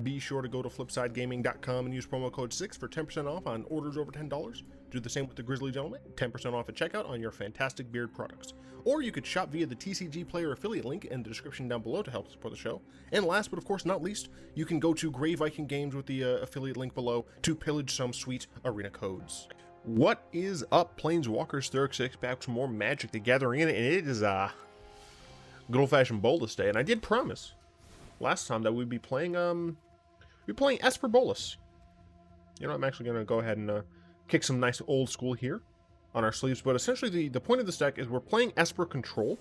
Be sure to go to flipsidegaming.com and use promo code 6 for 10% off on orders over $10. Do the same with the Grizzly Gentleman, 10% off at checkout on your fantastic beard products. Or you could shop via the TCG Player affiliate link in the description down below to help support the show. And last but of course not least, you can go to Grey Viking Games with the affiliate link below to pillage some sweet arena codes. What is up, Planeswalkers? Thurx back to more Magic the Gathering, and it is good old-fashioned Bolas Day, and I did promise last time that we'd be playing Esper Bolas. You know, I'm actually going to go ahead and kick some nice old school here on our sleeves, but essentially the point of this deck is we're playing Esper Control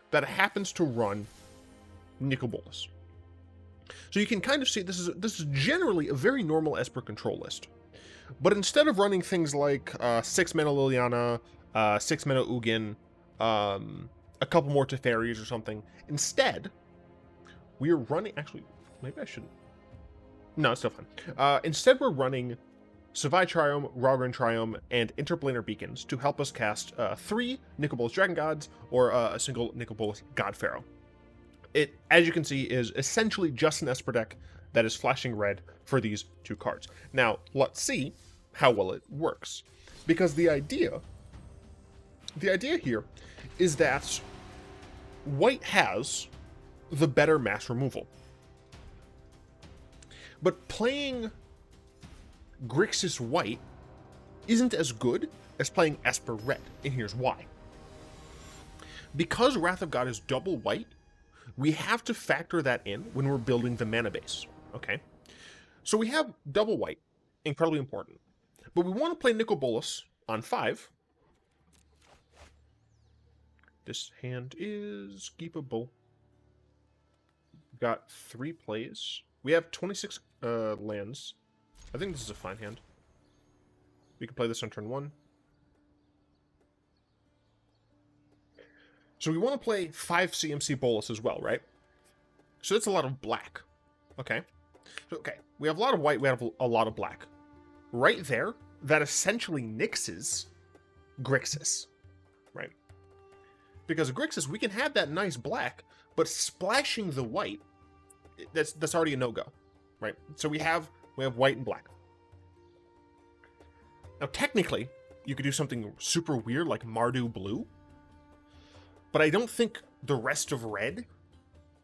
that happens to run Nicol Bolas. So you can kind of see this is generally a very normal Esper Control list. But instead of running things like 6 mana Liliana, 6 mana Ugin, a couple more Teferis or something, instead, we are running... Actually, maybe I shouldn't. No, it's still fine. Instead, we're running Savai Triome, Raugrin Triome, and Interplanar Beacons to help us cast 3 Nicol Bolas Dragon Gods or a single Nicol Bolas God-Pharaoh. It, as you can see, is essentially just an Esper deck that is flashing red for these 2 cards. Now, let's see how well it works. Because the idea here is that white has the better mass removal. But playing Grixis white isn't as good as playing Esper red, and here's why. Because Wrath of God is double white, we have to factor that in when we're building the mana base. Okay, so we have double white, incredibly important. But we want to play Nicol Bolas on 5. This hand is keepable. We've got 3 plays. We have 26 lands. I think this is a fine hand. We can play this on turn 1. So we want to play 5 CMC Bolas as well, right? So that's a lot of black. Okay. Okay, we have a lot of white, we have a lot of black. Right there, that essentially nixes Grixis, right? Because Grixis, we can have that nice black, but splashing the white, that's already a no-go, right? So we have white and black. Now, technically, you could do something super weird like Mardu blue, but I don't think the rest of red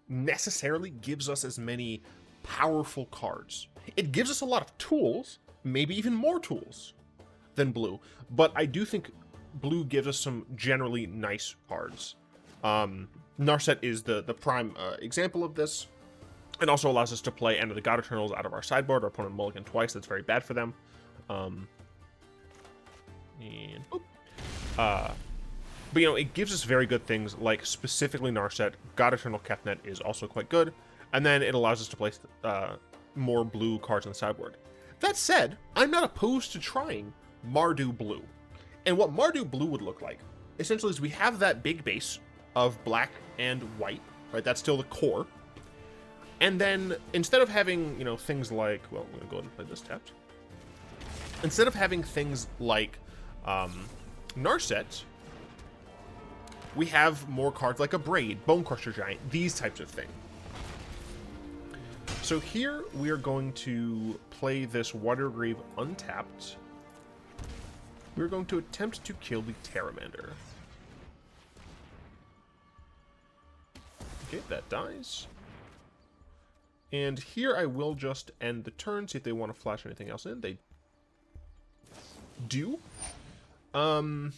necessarily gives us as many powerful cards. It gives us a lot of tools, maybe even more tools than blue, but I do think blue gives us some generally nice cards. Narset is the prime example of this. It also allows us to play End of the God Eternals out of our sideboard. Our opponent mulligan twice. That's very bad for them. But, you know, it gives us very good things like specifically Narset. God-Eternal Kefnet is also quite good. And then it allows us to place more blue cards on the sideboard. That said, I'm not opposed to trying Mardu blue. And what Mardu blue would look like, essentially, is we have that big base of black and white, right? That's still the core. And then instead of having, you know, things like, well, I'm going to go ahead and play this tapped. Instead of having things like Narset, we have more cards like a Braid, Bone Crusher Giant, these types of things. So here we are going to play this Watery Grave untapped. We're going to attempt to kill the Pteramander. Okay, that dies. And here I will just end the turn, see if they want to flash anything else in. They do. What I'm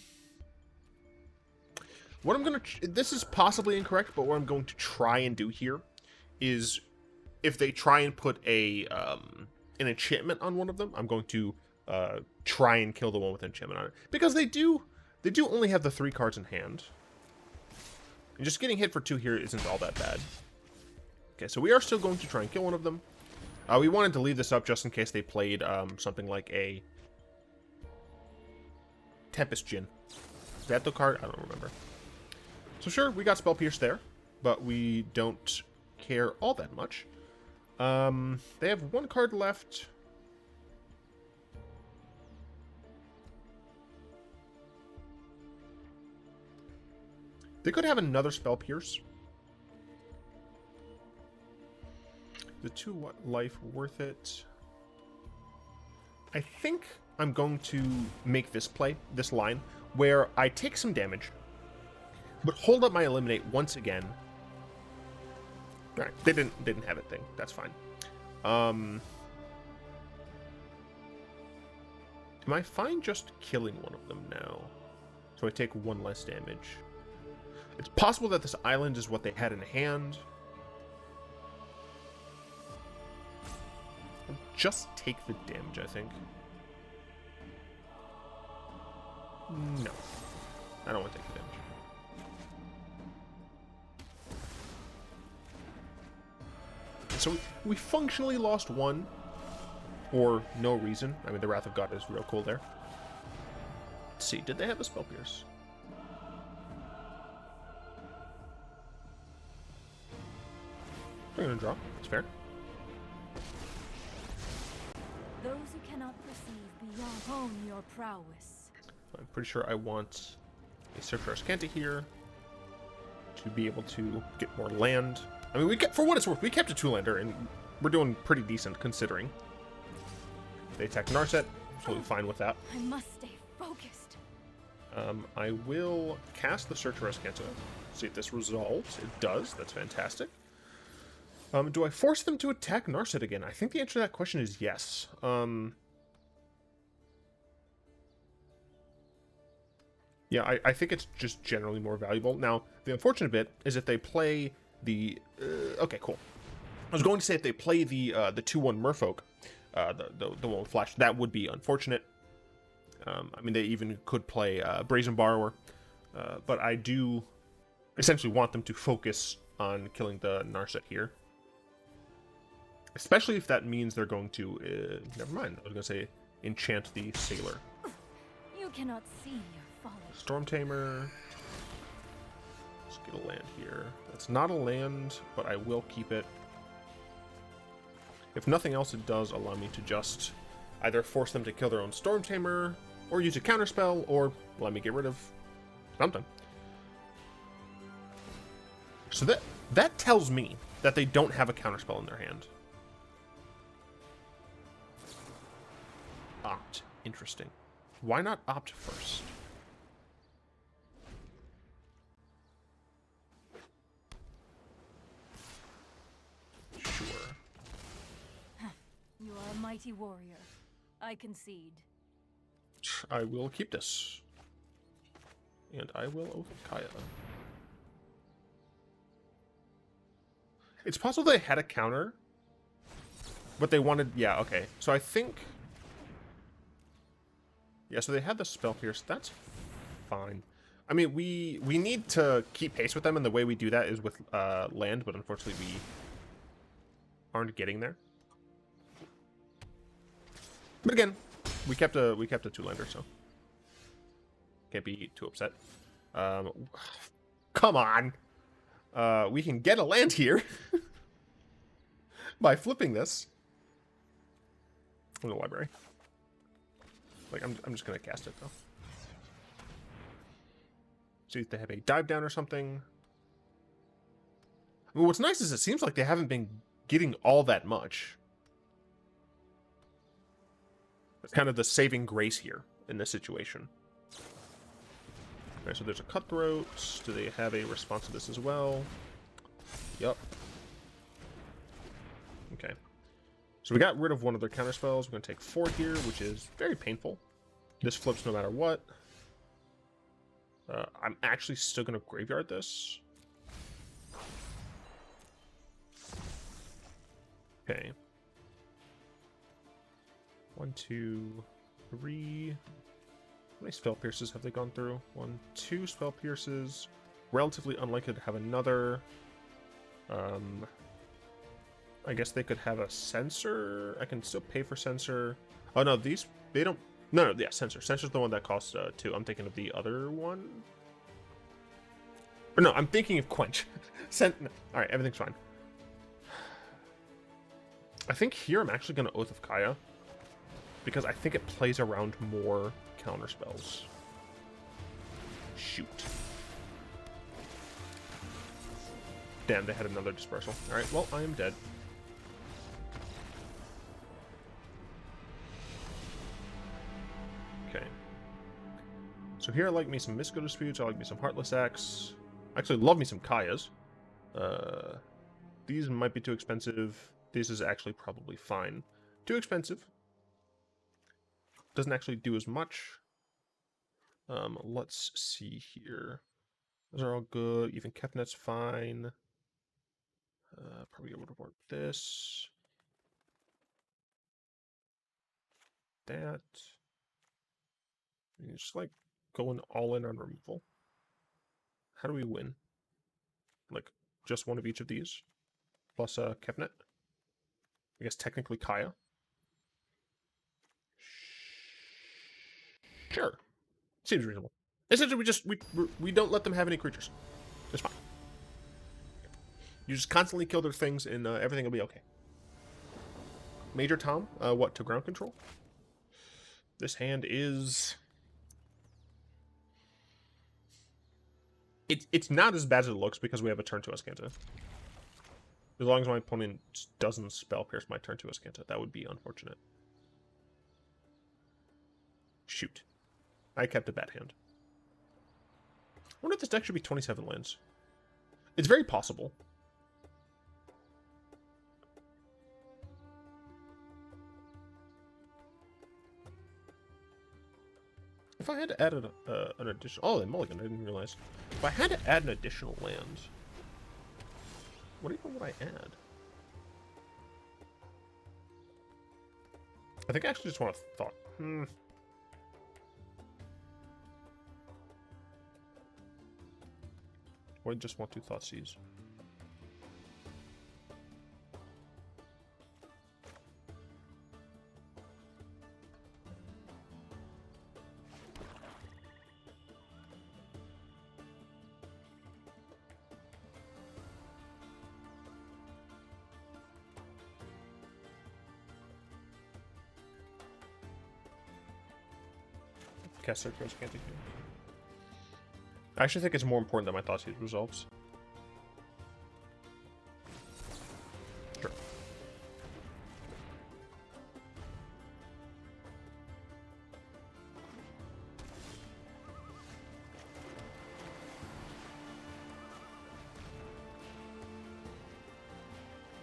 going to... This is possibly incorrect, but what I'm going to try and do here is if they try and put an enchantment on one of them, I'm going to try and kill the one with enchantment on it. Because they do only have the 3 cards in hand. And just getting hit for 2 here isn't all that bad. Okay, so we are still going to try and kill one of them. We wanted to leave this up just in case they played something like a Tempest Djinn. Is that the card? I don't remember. So sure, we got Spell Pierce there, but we don't care all that much. They have 1 card left. They could have another Spell Pierce. The 2 life worth it? I think I'm going to make this play, this line, where I take some damage, but hold up my eliminate once again. All right, they didn't have it thing. That's fine. Am I fine just killing one of them now? So I take 1 less damage. It's possible that this island is what they had in hand. I'll just take the damage, I think. No. I don't want to take the damage. So we functionally lost 1 for no reason. I mean, the Wrath of God is real cool there. Let's see, did they have a Spell Pierce? They're gonna draw. It's fair. Those who cannot perceive beyond hone your prowess. I'm pretty sure I want a Search for Azcanta here to be able to get more land. I mean, we kept, for what it's worth, we kept a 2-lander, and we're doing pretty decent considering. They attack Narset, absolutely fine with that. I must stay focused. I will cast the Search for Azcanta. See if this resolves. It does. That's fantastic. Do I force them to attack Narset again? I think the answer to that question is yes. Yeah, I think it's just generally more valuable. Now, the unfortunate bit is if they play the... okay, cool. I was going to say if they play the 2/1 Merfolk, the one with Flash, that would be unfortunate. I mean, they even could play Brazen Borrower, but I do essentially want them to focus on killing the Narset here. Especially if that means they're going to... never mind, I was going to say enchant the Sailor. You cannot see your folly. Storm Tamer. Let's get a land here. That's not a land, but I will keep it. If nothing else, it does allow me to just either force them to kill their own Storm Tamer, or use a counterspell, or let me get rid of something. So that tells me that they don't have a counterspell in their hand. Opt. Interesting. Why not opt first? Sure. You are a mighty warrior. I concede. I will keep this. And I will Oath of Kaya. It's possible they had a counter, but they wanted... Yeah, okay. So I think... Yeah, so they had the Spell Pierce. That's fine. I mean, we need to keep pace with them, and the way we do that is with land, but unfortunately we aren't getting there. But again, we kept a 2-lander, so can't be too upset. Come on. We can get a land here by flipping this from the library. Like, I'm just gonna cast it though. See if they have a dive down or something. I mean, what's nice is it seems like they haven't been getting all that much. It's kind of the saving grace here in this situation. Okay, so there's a Cutthroat. Do they have a response to this as well? Yup. Okay. So we got rid of one of their counterspells. We're going to take 4 here, which is very painful. This flips no matter what. I'm actually still going to graveyard this. Okay. 1, 2, 3. How many Spell Pierces have they gone through? 1, 2 Spell Pierces. Relatively unlikely to have another. I guess they could have a Censor. I can still pay for Censor. Oh no, these, they don't. No, yeah, Censor. Censor's the one that costs 2. I'm thinking of the other one. Or no, I'm thinking of Quench. No. Alright, everything's fine. I think here I'm actually going to Oath of Kaya, because I think it plays around more counterspells. Shoot. Damn, they had another Dispersal. Alright, well, I am dead. So here I like me some Mystical Disputes, I like me some Heartless Axe. I actually love me some Kayas. These might be too expensive. This is actually probably fine. Too expensive. Doesn't actually do as much. Let's see here. Those are all good. Even Kefnet's fine. Probably able to work this. That. And just like going all in on removal. How do we win? Like just one of each of these? Plus Kefnet? I guess technically Kaya. Sure. Seems reasonable. Essentially, we don't let them have any creatures. It's fine. You just constantly kill their things, and everything will be okay. Major Tom, what, to ground control? This hand is... It's not as bad as it looks because we have a turn to Azcanta. As long as my opponent doesn't spell pierce my turn to Azcanta, that would be unfortunate. Shoot. I kept a bad hand. I wonder if this deck should be 27 lands. It's very possible. If I had to add an additional... Oh, they mulligan, I didn't realize. If I had to add an additional land, what even would I add? I think I actually just want to thought. Or I just want to Thoughtseize. Cast Circle Azcanta here. I actually think it's more important that my Thoughtseize resolves. Sure.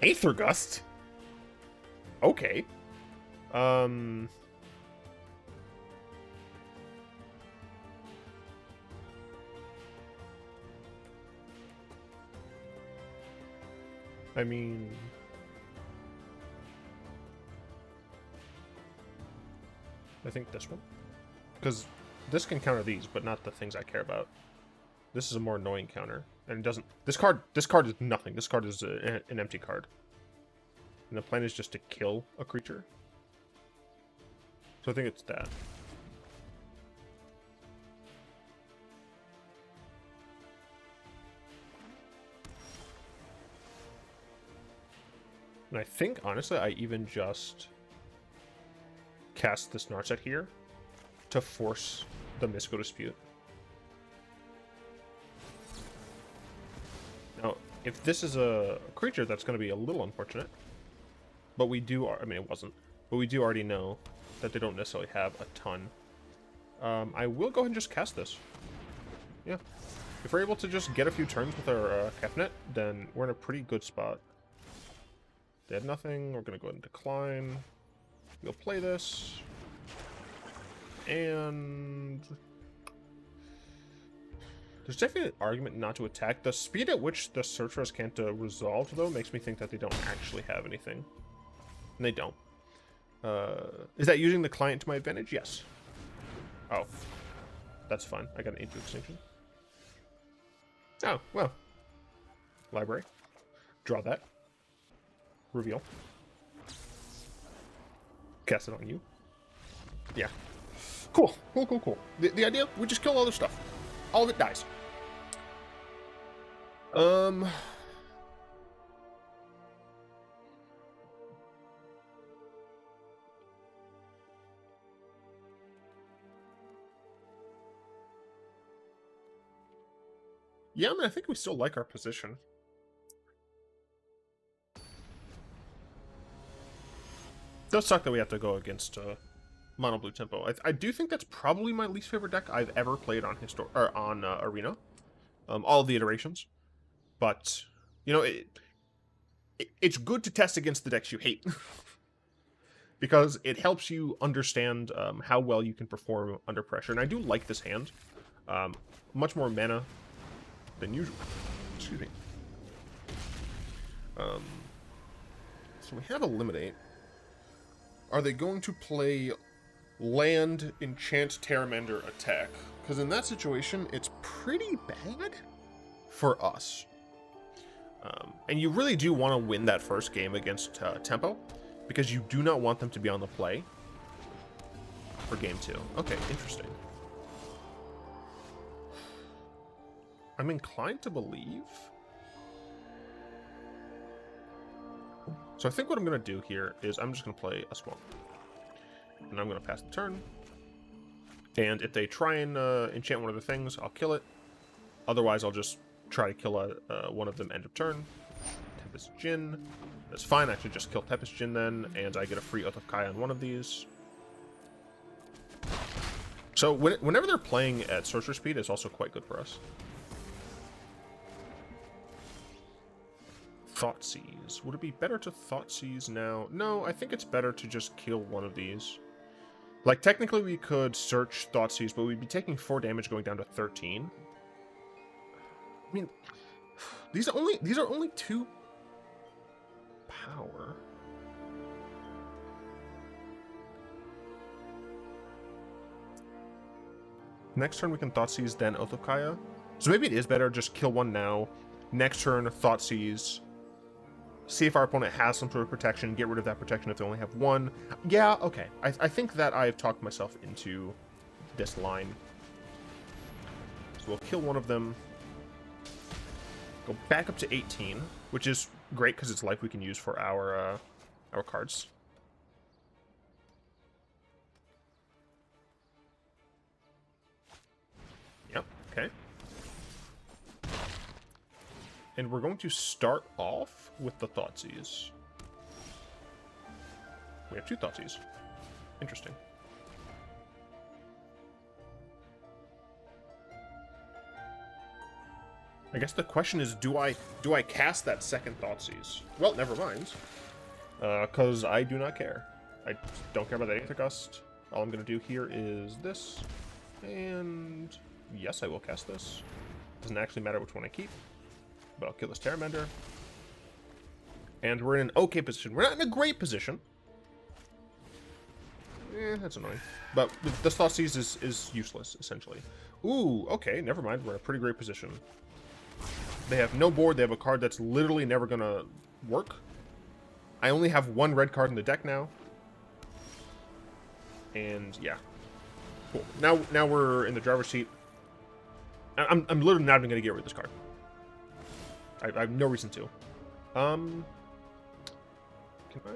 Aether Gust? Okay. I mean... I think this one. Because this can counter these, but not the things I care about. This is a more annoying counter. And it doesn't... This card is nothing. This card is an empty card. And the plan is just to kill a creature. So I think it's that. And I think, honestly, I even just cast this Narset here to force the Mystical Dispute. Now, if this is a creature, that's going to be a little unfortunate. But we do... I mean, it wasn't. But we do already know that they don't necessarily have a ton. I will go ahead and just cast this. Yeah. If we're able to just get a few turns with our Kefnet, then we're in a pretty good spot. They had nothing. We're going to go ahead and decline. We'll play this. And... there's definitely an argument not to attack. The speed at which the Search for Azcanta resolved, though, makes me think that they don't actually have anything. And they don't. Is that using the client to my advantage? Yes. Oh. That's fine. I got an Into Extinction. Oh, well. Library. Draw that. Reveal. Cast it on you. Yeah. Cool. Cool. The idea, we just kill all this stuff. All of it dies. Yeah, I mean, I think we still like our position. It does suck that we have to go against mono blue tempo. I do think that's probably my least favorite deck I've ever played on Arena, all of the iterations. But you know, it's good to test against the decks you hate because it helps you understand how well you can perform under pressure. And I do like this hand, much more mana than usual. Excuse me. So we have Eliminate. Are they going to play land, enchant, Terramender, attack? Because in that situation, it's pretty bad for us. And you really do want to win that first game against Tempo, because you do not want them to be on the play for game 2. Okay, interesting. I'm inclined to believe. So I think what I'm going to do here is I'm just going to play a Swamp. And I'm going to pass the turn. And if they try and enchant one of the things, I'll kill it. Otherwise, I'll just try to kill one of them end of turn. Tempest Djinn. That's fine. I should just kill Tempest Djinn then. And I get a free Oath of Kai on one of these. So whenever they're playing at sorcerer speed, it's also quite good for us. Thoughtseize. Would it be better to Thoughtseize now? No, I think it's better to just kill one of these. Like, technically we could search Thoughtseize, but we'd be taking 4 damage going down to 13. I mean, these are only 2 power. Next turn we can Thoughtseize, then Oath of Kaya. So maybe it is better just kill one now. Next turn, Thoughtseize. See if our opponent has some sort of protection. Get rid of that protection if they only have one. Yeah, okay. I think that I've talked myself into this line. So we'll kill one of them. Go back up to 18, which is great because it's life we can use for our cards. Yep, okay. And we're going to start off with the Thoughtseize. We have 2 Thoughtseize. Interesting. I guess the question is, do I cast that second Thoughtseize? Well, never mind. Because I do not care. I don't care about the Aether Gust. All I'm going to do here is this. And yes, I will cast this. Doesn't actually matter which one I keep. But I'll kill this Terramender. And we're in an okay position. We're not in a great position. That's annoying. But this Thoughtseize is useless, essentially. Ooh, okay, never mind. We're in a pretty great position. They have no board. They have a card that's literally never going to work. I only have 1 red card in the deck now. And, yeah. Cool. Now we're in the driver's seat. I'm literally not even going to get rid of this card. I have no reason to. Can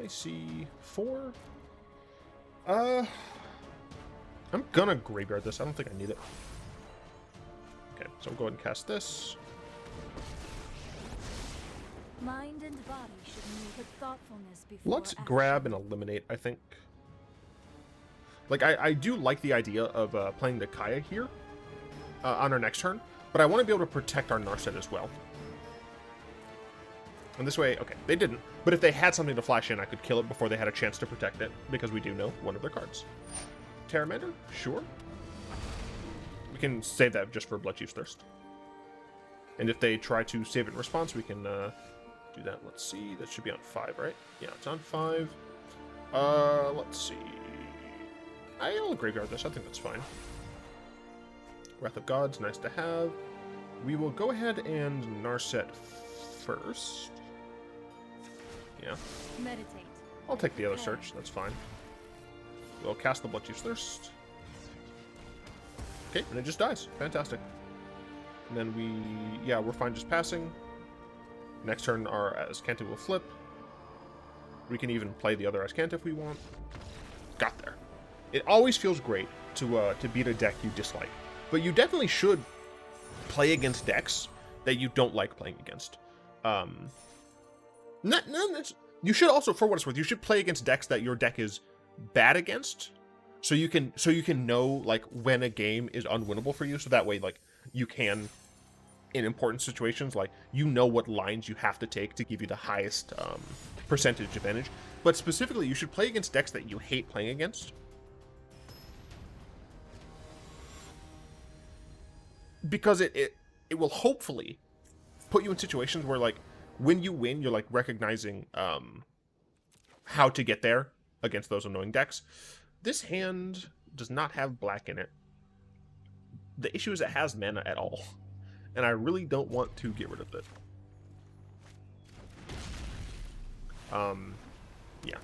I see 4? I'm gonna graveyard this. I don't think I need it. Okay, so I'll go ahead and cast this. Mind and body should move with thoughtfulness before Let's action. grab and eliminate, I think. Like, I do like the idea of playing the Kaya here on our next turn, but I want to be able to protect our Narset as well. And this way, okay, they didn't. But if they had something to flash in, I could kill it before they had a chance to protect it, because we do know one of their cards. Terramender? Sure. We can save that just for Bloodchief's Thirst. And if they try to save it in response, we can do that. Let's see. That should be on 5, right? Yeah, it's on 5. Let's see. I'll graveyard this. I think that's fine. Wrath of Gods, nice to have. We will go ahead and Narset first. Yeah. Meditate. I'll take the other search. That's fine. We'll cast the Bloodchief's Thirst. Okay, and it just dies. Fantastic. And then we're fine just passing. Next turn, our Azcanta will flip. We can even play the other Azcanta if we want. Got there. It always feels great to beat a deck you dislike. But you definitely should play against decks that you don't like playing against. You should also, for what it's worth, you should play against decks that your deck is bad against, So you can know like when a game is unwinnable for you, so that way like you can, in important situations, like you know what lines you have to take to give you the highest percentage advantage. But specifically, you should play against decks that you hate playing against, because it will hopefully put you in situations where like when you win, you're like recognizing how to get there against those annoying decks. This hand does not have black in it. The issue is it has mana at all, and I really don't want to get rid of it. Yeah.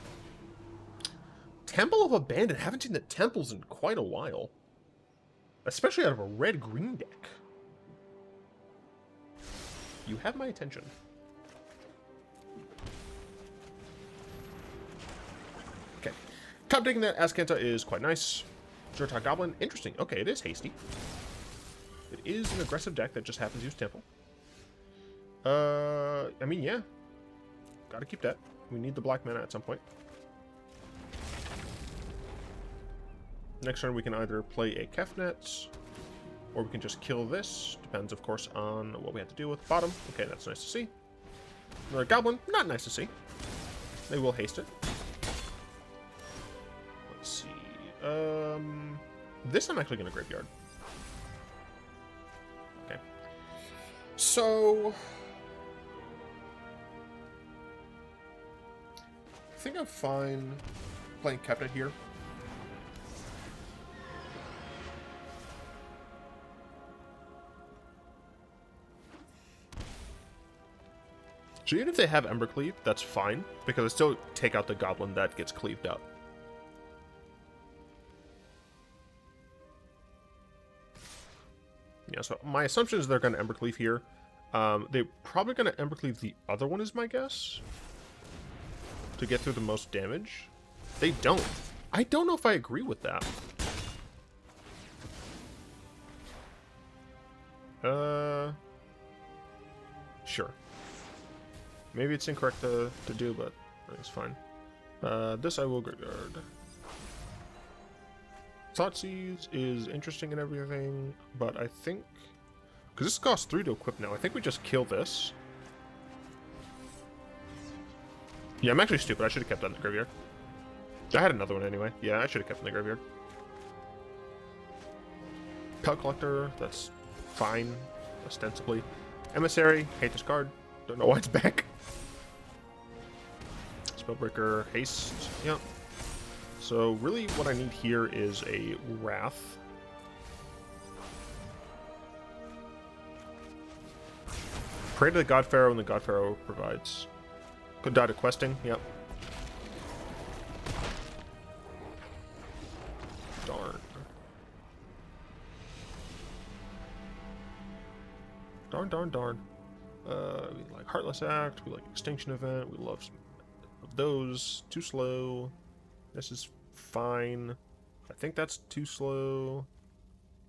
Temple of Abandon. Haven't seen the temples in quite a while, especially out of a red-green deck. You have my attention. Okay. Top digging that Azcanta is quite nice. Zertok Goblin, interesting. Okay, it is hasty. It is an aggressive deck that just happens to use Temple. I mean, yeah. Gotta keep that. We need the black mana at some point. Next turn we can either play a Kefnet, or we can just kill this. Depends, of course, on what we have to do with bottom. Okay, that's nice to see. Another Goblin, not nice to see. They will haste it. Let's see. This I'm actually going to graveyard. Okay. So I think I'm fine playing Kefnet here. So even if they have Embercleave, that's fine, because I still take out the Goblin that gets cleaved up. Yeah, so my assumption is they're going to Embercleave here. They're probably going to Embercleave the other one, is my guess, to get through the most damage. They don't. I don't know if I agree with that. Sure. Maybe it's incorrect to do, but it's fine. This I will graveyard. Thoughtseize is interesting and everything, but I think, because this costs 3 to equip now, I think we just kill this. Yeah, I'm actually stupid. I should have kept that in the graveyard. I had another one anyway. Yeah, I should have kept it in the graveyard. Pelt Collector, that's fine, ostensibly. Emissary, hate this card. Don't know why it's back. Spellbreaker, haste, yep. So really what I need here is a Wrath. Pray to the God-Pharaoh, and the God-Pharaoh provides. Could die to questing, yep. Darn. Darn. We like Heartless Act, we like Extinction Event, we love some of those. Too slow. This is fine. I think that's too slow.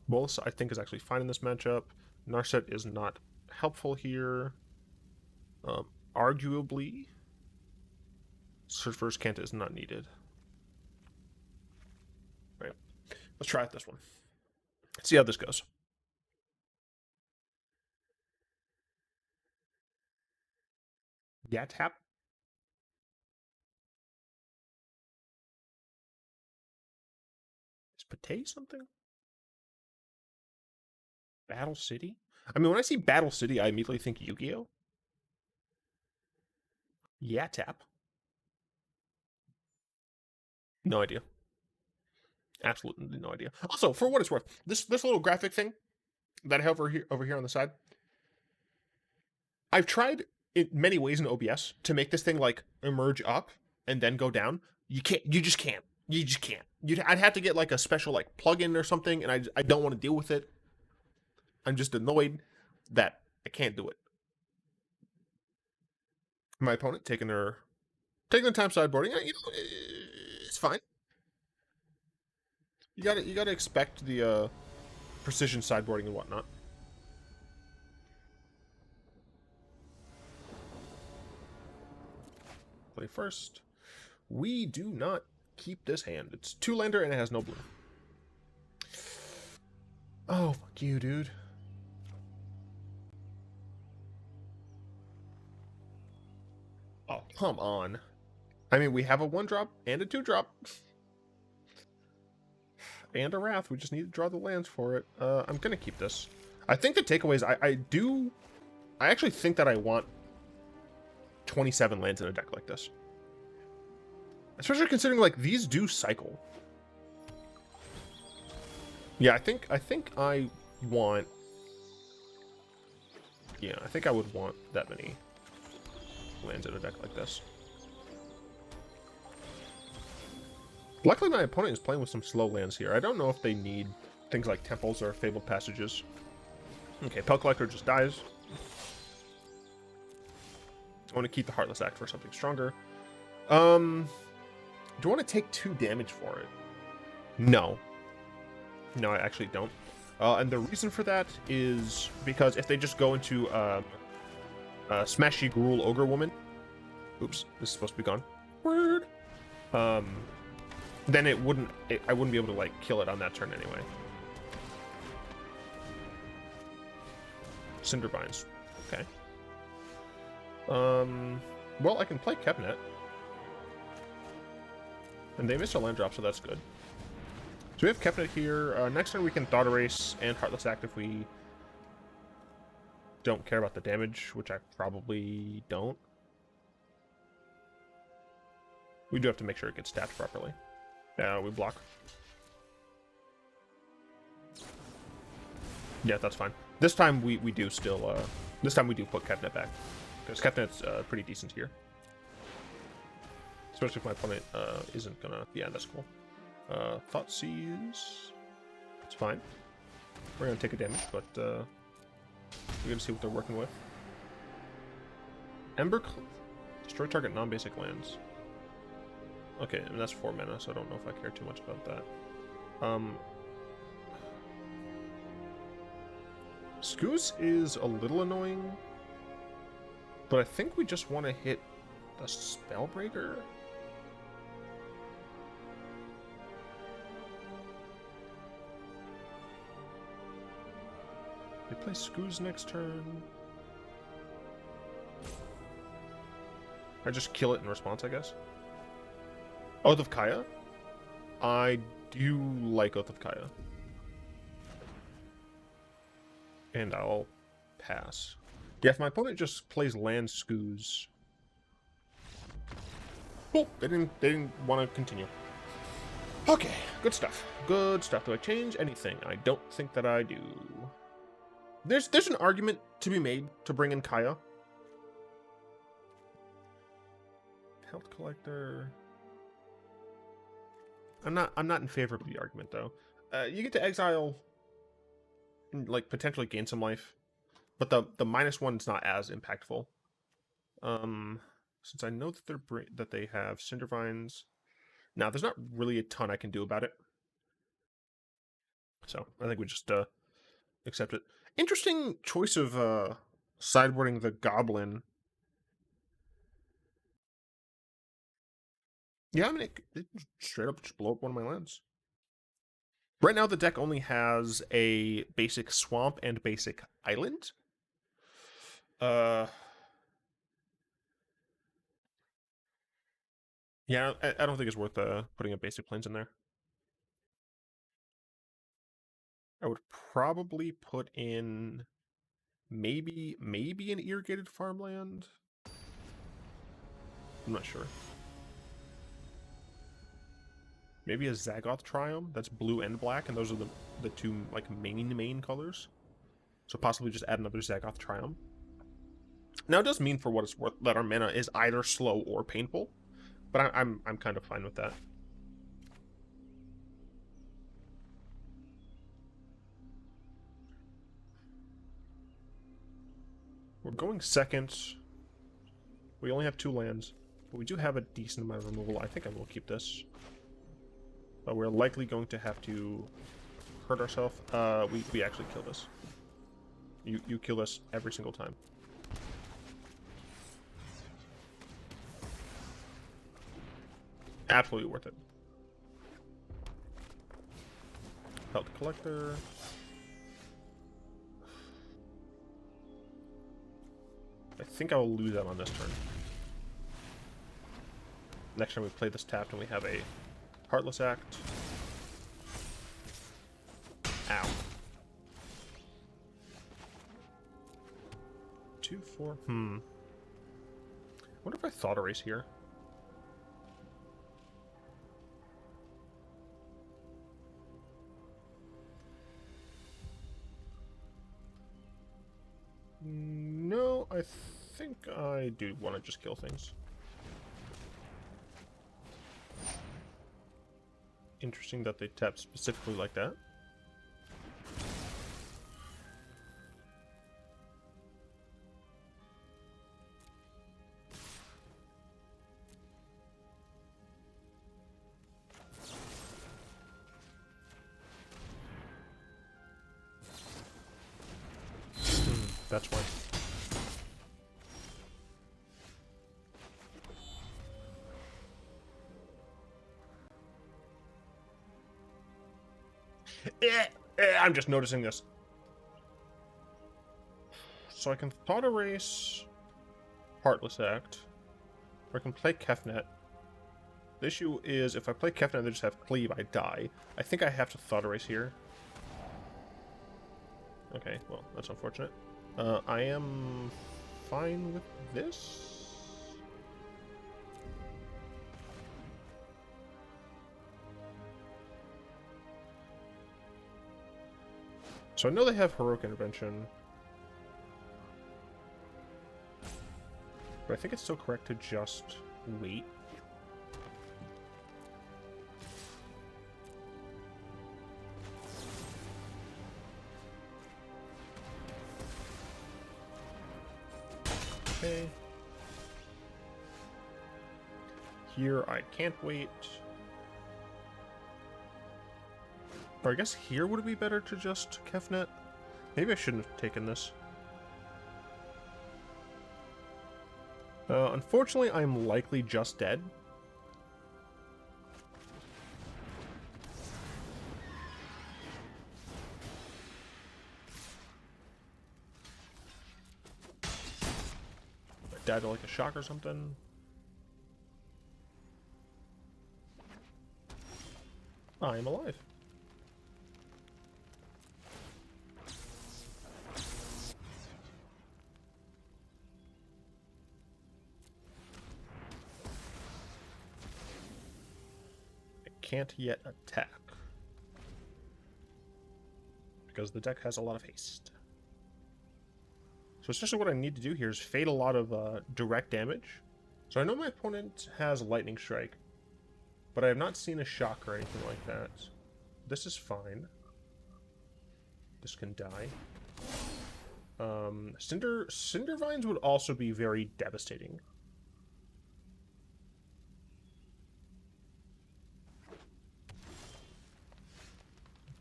Bolas, I think, is actually fine in this matchup. Narset is not helpful here. Arguably, Search for Azcanta is not needed. Right. Let's try it this one. Let's see how this goes. Yeah, tap. Is Pate something? Battle City? I mean, when I see Battle City, I immediately think Yu-Gi-Oh! Yeah, tap. No idea. Absolutely no idea. Also, for what it's worth, this little graphic thing that I have over here on the side, I've tried in many ways in OBS to make this thing like emerge up and then go down. You can't. You just can't. I'd have to get like a special like plugin or something, and I don't want to deal with it. I'm just annoyed that I can't do it. My opponent taking the time sideboarding. You know, it's fine. You gotta expect the precision sideboarding and whatnot. Play first. We do not keep this hand. It's 2-lander and it has no blue. Oh, fuck you, dude. Oh, come on. I mean, we have a 1-drop and a 2-drop. And a Wrath. We just need to draw the lands for it. I'm going to keep this. I think the takeaways, I actually think that I want 27 lands in a deck like this. Especially considering, like, these do cycle. Yeah, I think I want... Yeah, I think I would want that many lands in a deck like this. Luckily, my opponent is playing with some slow lands here. I don't know if they need things like Temples or Fabled Passages. Okay, Pel Collector just dies. I want to keep the Heartless Act for something stronger. Do I want to take 2 damage for it? No. No, I actually don't. And the reason for that is because if they just go into Smashy Gruul Ogre Woman... Oops, this is supposed to be gone. Word! Then I wouldn't be able to, like, kill it on that turn anyway. Cindervines. Okay. Well, I can play Kefnet. And they missed a land drop, so that's good. So we have Kefnet here. Next turn we can Thought Erase and Heartless Act if we don't care about the damage, which I probably don't. We do have to make sure it gets stacked properly. Yeah, we block. Yeah, that's fine. This time we do still, this time we do put Kefnet back. Because Kefnet's pretty decent here. Especially if my opponent isn't gonna... Yeah, that's cool. Thoughtseize. It's fine. We're gonna take a damage, but we're gonna see what they're working with. Ember... Destroy target non-basic lands. Okay, and that's 4 mana, so I don't know if I care too much about that. Scooze is a little annoying, but I think we just want to hit the Spellbreaker. They play Scooze next turn. I just kill it in response, I guess. Oath of Kaya? I do like Oath of Kaya. And I'll pass. Yeah, if my opponent just plays land Scooze. Cool. They didn't want to continue. Okay, good stuff. Good stuff. Do I change anything? I don't think that I do. There's an argument to be made to bring in Kaya. Health Collector. I'm not in favor of the argument though. You get to exile and, like, potentially gain some life, but the -1 is not as impactful. Since I know that they have Cindervines. Now there's not really a ton I can do about it. So I think we just accept it. Interesting choice of sideboarding the Goblin. Yeah, I mean, it straight up just blow up one of my lands. Right now, the deck only has a basic Swamp and basic Island. Yeah, I don't think it's worth putting a basic Plains in there. I would probably put in maybe an irrigated farmland. I'm not sure. Maybe a Zagoth Triome that's blue and black, and those are the two, like, main colors. So possibly just add another Zagoth Triome. Now it does mean, for what it's worth, that our mana is either slow or painful, but I'm kind of fine with that. We're going second. We only have 2 lands, but we do have a decent amount of removal. I think I will keep this. But we're likely going to have to hurt ourselves. We actually kill this. You kill us every single time. Absolutely worth it. Pelt Collector. I think I will lose that on this turn. Next time we play this tapped and we have a Heartless Act. Ow. 2, 4. I wonder if I Thought Erase here. No, I think I do want to just kill things. Interesting that they tap specifically like that. That's why. I'm just noticing this. So I can Thought Erase Heartless Act, or I can play Kefnet. The issue is, if I play Kefnet and they just have Cleave, I die. I think I have to Thought Erase here. Okay, well, that's unfortunate. I am fine with this. So I know they have Heroic Intervention. But I think it's still correct to just wait. Okay. Here I can't wait. Or I guess here would it be better to just Kefnet? Maybe I shouldn't have taken this. Unfortunately, I'm likely just dead. Died to like a shock or something. I am alive. I can't yet attack because the deck has a lot of haste. So essentially what I need to do here is fade a lot of direct damage. So I know my opponent has Lightning Strike, but I have not seen a shock or anything like that. This is fine. This can die. Cinder Vines would also be very devastating.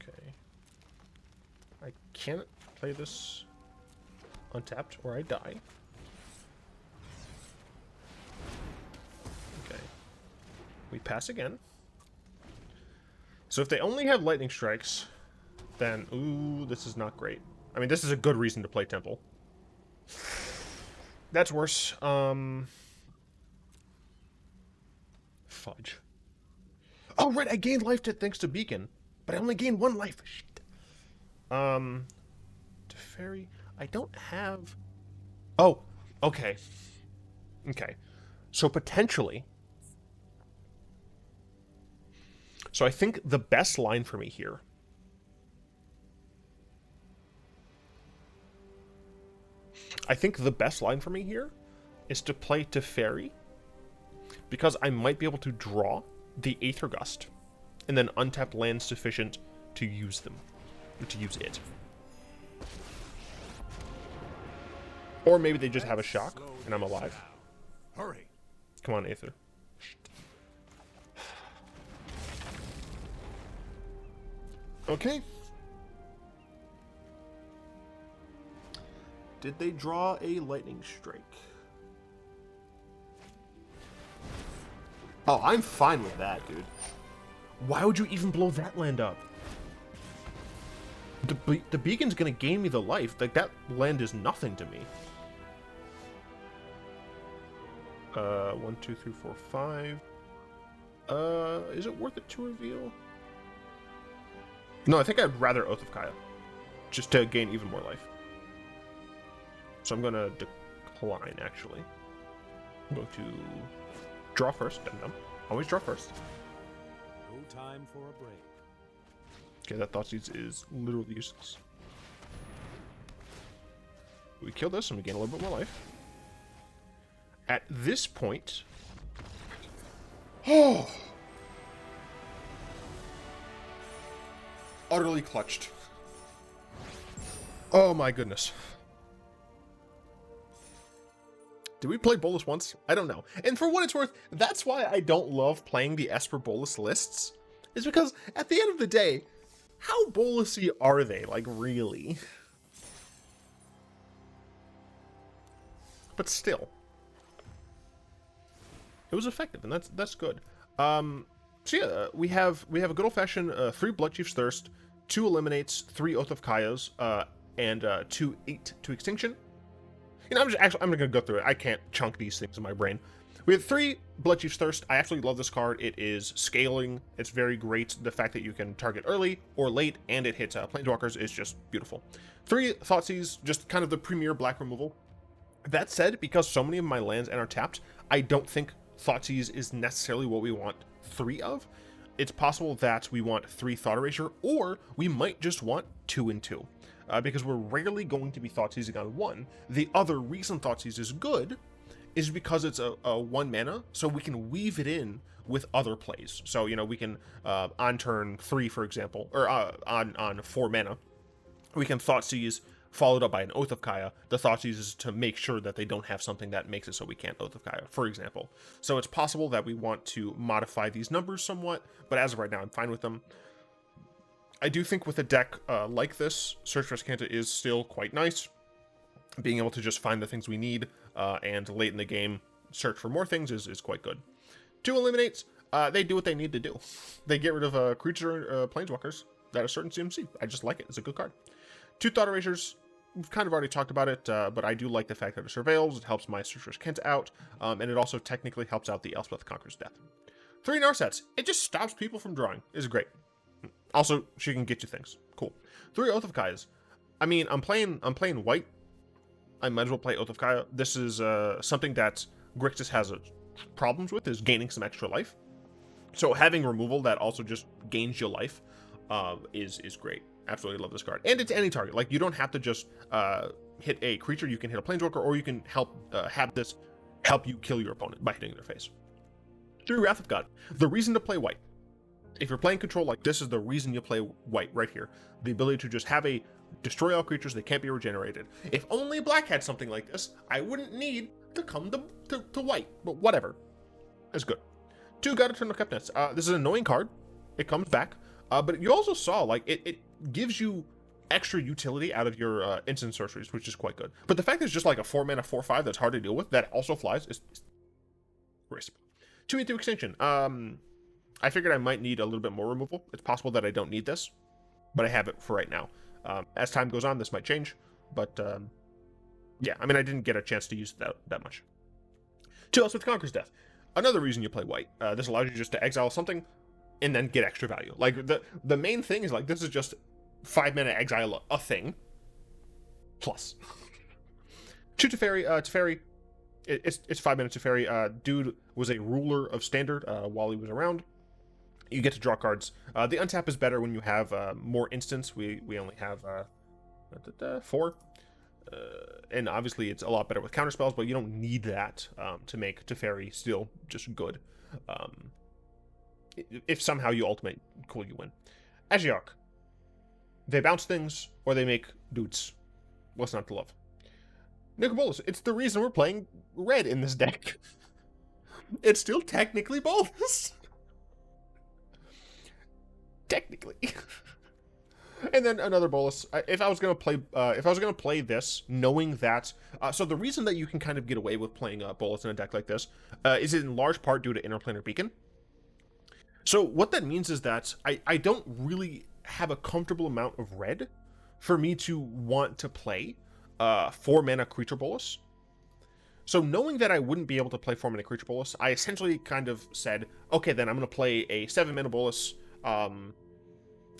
Okay. I can't play this untapped or I die. Okay. We pass again. So if they only have lightning strikes, then ooh, this is not great. I mean, this is a good reason to play Temple. That's worse. Fudge. Oh right, I gained life thanks to Beacon, but I only gained 1 life. Shit. Teferi. I don't have... Oh, okay. Okay. So potentially... So I think the best line for me here... is to play Teferi, because I might be able to draw the Aether Gust, and then untap land sufficient to use them. To use it. Or maybe they just have a shock, and I'm alive. Hurry. Come on, Aether. Okay. Did they draw a lightning strike? Oh, I'm fine with that, dude. Why would you even blow that land up? The beacon's gonna gain me the life. Like, that land is nothing to me. 1, 2, 3, 4, 5. Is it worth it to reveal? No, I think I'd rather Oath of Kaya, just to gain even more life. So I'm gonna decline, actually. I'm going to draw first. Dum-dum. Always draw first. No time for a break. Okay, that Thoughtseize is literally useless. We kill this and we gain a little bit more life. At this point... Oh! Utterly clutched. Oh my goodness. Did we play Bolas once? I don't know. And for what it's worth, that's why I don't love playing the Esper Bolas lists. Is because, at the end of the day, how Bolasy are they? Like, really? But still. It was effective, and that's good. So yeah, we have a good old-fashioned 3 Bloodchief's Thirst, 2 Eliminates, 3 Oath of Kaya's, and 2 8 to Extinction. You know, I'm gonna go through it. I can't chunk these things in my brain. We have 3 Bloodchief's Thirst. I absolutely love this card. It is scaling. It's very great. The fact that you can target early or late, and it hits Planeswalkers is just beautiful. 3 Thoughtseize, just kind of the premier black removal. That said, because so many of my lands are tapped, I don't think Thoughtseize is necessarily what we want 3 of. It's possible that we want 3 Thought Erasure, or we might just want 2 and 2. Because we're rarely going to be Thoughtseizing on 1. The other reason Thoughtseize is good is because it's a 1 mana, so we can weave it in with other plays. So, you know, we can, on turn 3, for example, or on 4 mana, we can Thoughtseize, followed up by an Oath of Kaya. The Thoughtseize is to make sure that they don't have something that makes it so we can't Oath of Kaya, for example. So it's possible that we want to modify these numbers somewhat, but as of right now, I'm fine with them. I do think with a deck like this, Search for Azcanta is still quite nice. Being able to just find the things we need, and late in the game, search for more things is quite good. 2 Eliminates, they do what they need to do. They get rid of creature planeswalkers that a certain CMC. I just like it. It's a good card. 2 Thought Erasures, we've kind of already talked about it, but I do like the fact that it surveils. It helps my Search for Azcanta out, and it also technically helps out the Elspeth Conquers Death. 3 Narsets, it just stops people from drawing. It's great. Also, she can get you things. Cool. 3 Oath of Kayas. I mean, I'm playing white. I might as well play Oath of Kaya. This is something that Grixis has problems with, is gaining some extra life. So having removal that also just gains you life is great. Absolutely love this card. And it's any target. Like, you don't have to just hit a creature. You can hit a planeswalker, or you can have this help you kill your opponent by hitting their face. 3 Wrath of God. The reason to play white. If you're playing control, like, this is the reason you play white right here. The ability to just have a destroy all creatures, they can't be regenerated. If only black had something like this, I wouldn't need to come to white, but whatever. It's good. 2 God-Eternal Kefnets. This is an annoying card. It comes back, but you also saw, like, it gives you extra utility out of your instant sorceries, which is quite good. But the fact that it's just like a 4 mana 4/5 that's hard to deal with, that also flies, is crisp. 2 into Extinction. I figured I might need a little bit more removal. It's possible that I don't need this, but I have it for right now. As time goes on, this might change, but yeah, I mean, I didn't get a chance to use it that much. 2 Elspeth Conquers Death. Another reason you play white. This allows you just to exile something and then get extra value. Like, the main thing is, like, this is just 5 mana exile a thing. Plus. 2 Teferi. Teferi, it's 5 mana Teferi. Dude was a ruler of Standard while he was around. You get to draw cards. The untap is better when you have more instants. We only have 4. And obviously it's a lot better with counterspells, but you don't need that to make Teferi still just good. If somehow you ultimate, cool, you win. Ashiok. They bounce things, or they make dudes. What's not to love? Nicol Bolas. It's the reason we're playing red in this deck. It's still technically Bolas. Technically. And then another Bolas. If I was gonna play this, knowing that, so the reason that you can kind of get away with playing Bolas in a deck like this is in large part due to Interplanar Beacon. So what that means is that I don't really have a comfortable amount of red for me to want to play 4-mana Creature Bolus. So knowing that I wouldn't be able to play 4-mana Creature Bolus, I essentially kind of said, okay, then I'm going to play a 7-mana Bolus kind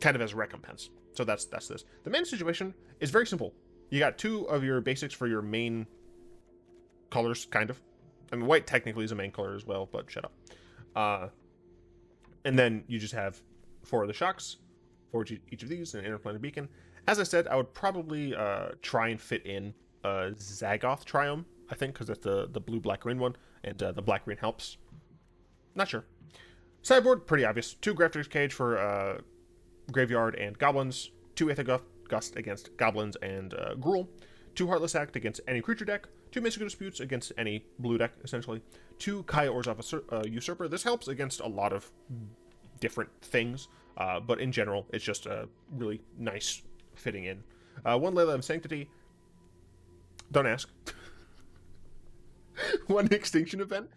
of as recompense. So that's this. The mana situation is very simple. You got 2 of your basics for your main colors, kind of. I mean, white technically is a main color as well, but shut up. And then you just have 4 of the shocks for each of these, and an Interplanar Beacon. As I said, I would probably try and fit in Zagoth Triome, I think, because that's the blue-black-green one, and the black-green helps. Not sure. Sideboard, pretty obvious. 2 Grafdigger's Cage for Graveyard and Goblins, 2 Aether Gust against Goblins and Gruul, 2 Heartless Act against any creature deck, 2 Mystical Disputes against any blue deck, essentially, 2 Kaya Orzhov Usurper. This helps against a lot of different things, but in general, it's just a really nice fitting in. 1 Layla of Sanctity. Don't ask. 1 Extinction Event.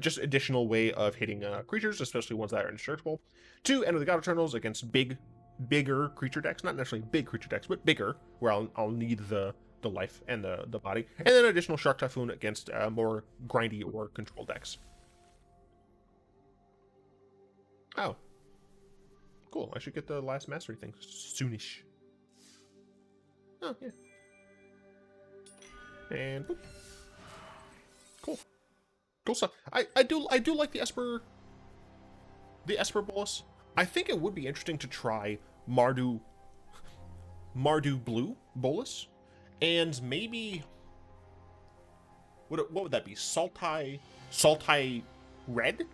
Just additional way of hitting creatures, especially ones that are indestructible. 2 End of the God-Eternals against bigger creature decks. Not necessarily big creature decks, but bigger, where I'll need the life and the body. And then additional Shark Typhoon against more grindy or control decks. Oh. Cool. I should get the last mastery thing soonish. Oh, yeah. And boop. Cool. Cool stuff. I do like the Esper Bolas. I think it would be interesting to try Mardu Blue Bolas. And maybe what would that be? Sultai Red?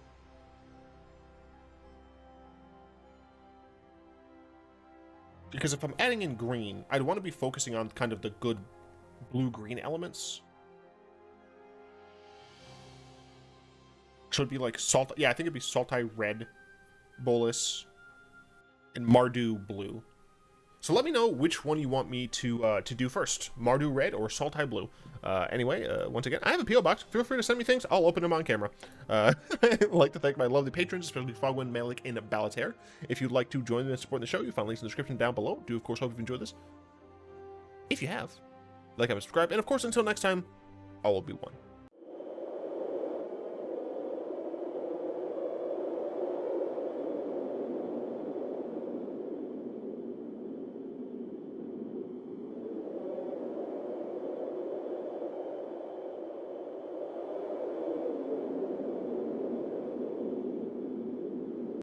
Because if I'm adding in green, I'd want to be focusing on kind of the good blue-green elements. So it'd be like yeah, I think it'd be Sultai Red Bolas and Mardu Blue. So let me know which one you want me to do first, Mardu Red or Sultai Blue. Anyway, once again, I have a P.O. box. Feel free to send me things. I'll open them on camera. I'd like to thank my lovely patrons, especially Fogwind, Malik, and Balater. If you'd like to join them and support the show, you'll find links in the description down below. Do, of course, hope you've enjoyed this. If you have, like, comment, subscribe, and of course, until next time, all will be one.